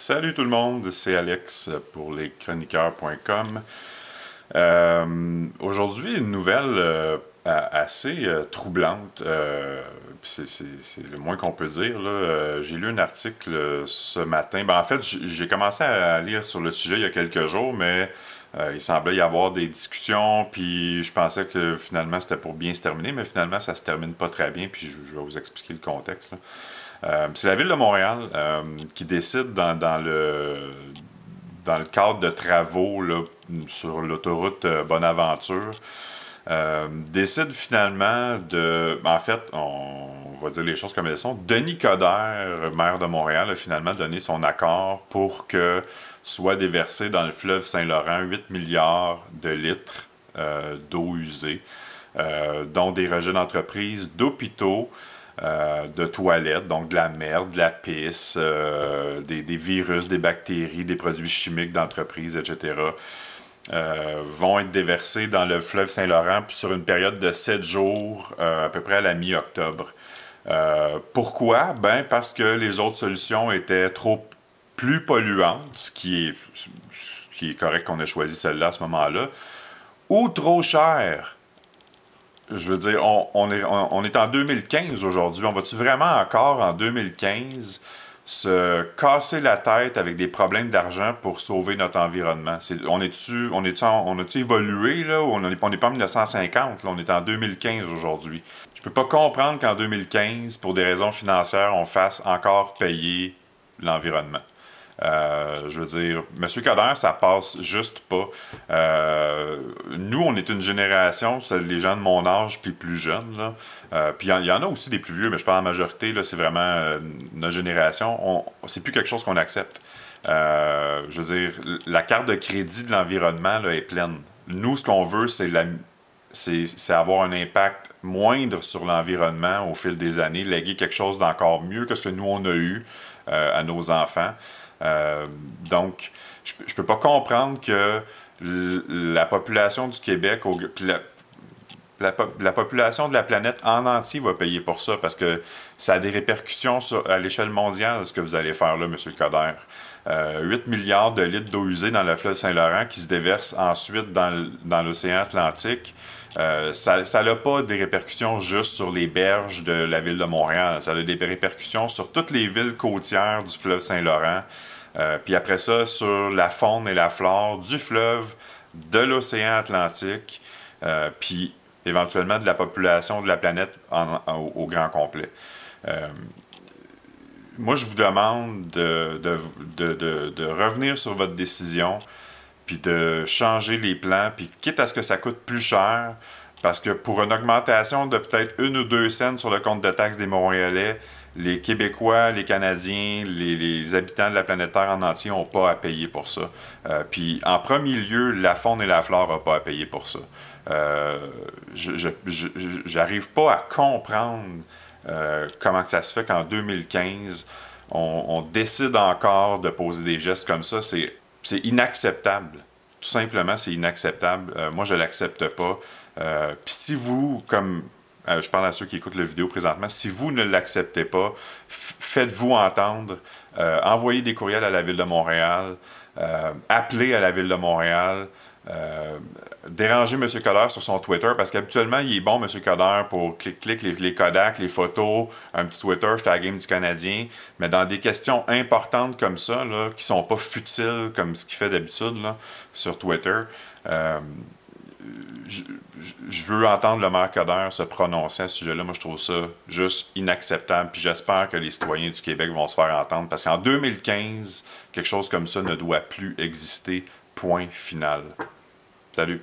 Salut tout le monde, c'est Alex pour leschroniqueurs.com. Aujourd'hui, une nouvelle assez troublante. C'est le moins qu'on peut dire, là. J'ai lu un article ce matin. En fait, j'ai commencé à lire sur le sujet il y a quelques jours, mais il semblait y avoir des discussions, puis je pensais que finalement c'était pour bien se terminer, mais finalement ça se termine pas très bien, puis je vais vous expliquer le contexte, là. C'est la ville de Montréal qui décide dans le cadre de travaux là, sur l'autoroute Bonaventure, décide finalement en fait, on va dire les choses comme elles sont. Denis Coderre, maire de Montréal, a finalement donné son accord pour que soit déversé dans le fleuve Saint-Laurent 8 milliards de litres d'eau usée, dont des rejets d'entreprises, d'hôpitaux, de toilettes, donc de la merde, de la pisse, des virus, des bactéries, des produits chimiques d'entreprise, etc., vont être déversés dans le fleuve Saint-Laurent sur une période de 7 jours, à peu près à la mi-octobre. Pourquoi? Parce que les autres solutions étaient plus polluantes, ce qui est correct qu'on ait choisi celle-là à ce moment-là, ou trop cher. Je veux dire, on est en 2015 aujourd'hui. On va-tu vraiment encore en 2015 se casser la tête avec des problèmes d'argent pour sauver notre environnement? On a-tu évolué, là, ou on n'est pas en 1950, là, on est en 2015 aujourd'hui. Je peux pas comprendre qu'en 2015, pour des raisons financières, on fasse encore payer l'environnement. Je veux dire, M. Coderre, ça passe juste pas. Nous, on est une génération, c'est les gens de mon âge puis plus jeunes, là. Puis il y en a aussi des plus vieux, mais je parle en majorité, là, c'est vraiment notre génération. C'est plus quelque chose qu'on accepte. Je veux dire, la carte de crédit de l'environnement là, est pleine. Nous, ce qu'on veut, c'est avoir un impact moindre sur l'environnement au fil des années, léguer quelque chose d'encore mieux que ce que nous, on a eu à nos enfants. Donc, je peux pas comprendre que la population du Québec, la population de la planète en entier va payer pour ça, parce que ça a des répercussions à l'échelle mondiale, ce que vous allez faire là, M. Coderre. 8 milliards de litres d'eau usée dans le fleuve Saint-Laurent qui se déverse ensuite dans l'océan Atlantique. Ça n'a pas des répercussions juste sur les berges de la ville de Montréal. Ça a des répercussions sur toutes les villes côtières du fleuve Saint-Laurent. Puis après ça, sur la faune et la flore du fleuve, de l'océan Atlantique, puis éventuellement de la population de la planète au grand complet. Moi, je vous demande de revenir sur votre décision, puis de changer les plans, puis quitte à ce que ça coûte plus cher, parce que pour une augmentation de peut-être 1 ou 2 cents sur le compte de taxes des Montréalais, les Québécois, les Canadiens, les habitants de la planète Terre en entier n'ont pas à payer pour ça. Puis en premier lieu, la faune et la flore n'ont pas à payer pour ça. J'arrive pas à comprendre comment que ça se fait qu'en 2015, on décide encore de poser des gestes comme ça. C'est inacceptable. Tout simplement, c'est inacceptable. Moi, je l'accepte pas. Puis si vous, comme je parle à ceux qui écoutent la vidéo présentement, si vous ne l'acceptez pas, faites-vous entendre. Envoyez des courriels à la Ville de Montréal. Appelez à la Ville de Montréal. Dérangez M. Coderre sur son Twitter, parce qu'habituellement, il est bon, M. Coderre, pour clic, les Kodak, les photos, un petit Twitter, je Game du Canadien, mais dans des questions importantes comme ça, là, qui sont pas futiles comme ce qu'il fait d'habitude là, sur Twitter, je veux entendre le maire Coderre se prononcer à ce sujet-là. Moi, je trouve ça juste inacceptable. Puis j'espère que les citoyens du Québec vont se faire entendre, parce qu'en 2015, quelque chose comme ça ne doit plus exister. Point final. Salut.